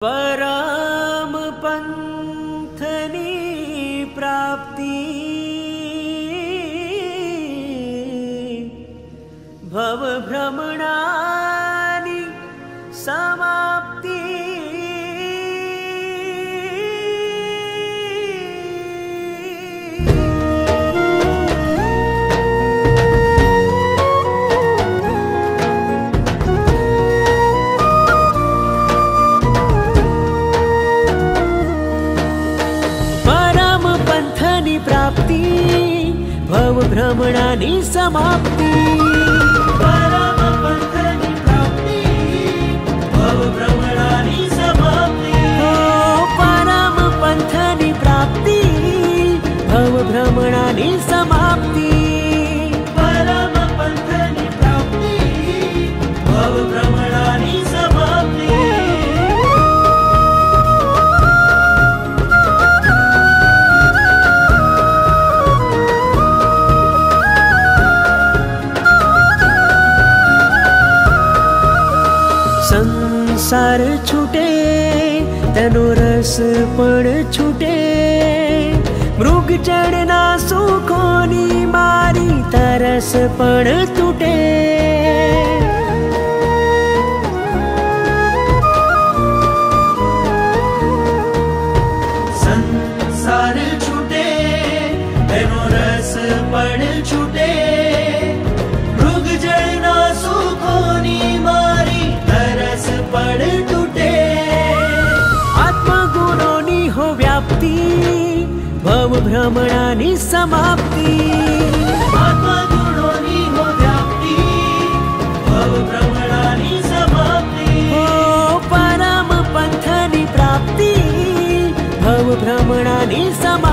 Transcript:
परम पंथनी प्राप्ति भव भ्रमणानि समाप्ति। प्राप्ति भव भ्रमणानि समाप्ति। परम पंथनि प्राप्ति भव भ्रमणानि समाप्ति। परम पंथनि प्राप्ति भव भ्रमणानि समाप्ति। परम पंथनि प्राप्ति भव भ्रमणानि समाप्ति। संसार छूटे तेनो रस पण छूटे। मृग चढ़ना सुखोनी मारी तरस पण तूटे। संसार छूटे तेनो रस पण छूटे। मृग चढ़ना सुखोनी मारी तरस पण तूटे। आत्मगुणोनी हो व्याप्ति भव भ्रमणानि समाप्ति। आत्मगुणोनी हो व्याप्ति भव भ्रमणानि समाप्ति। ओ परम पंथनि प्राप्ति भव भ्रमणानि समाप्ति।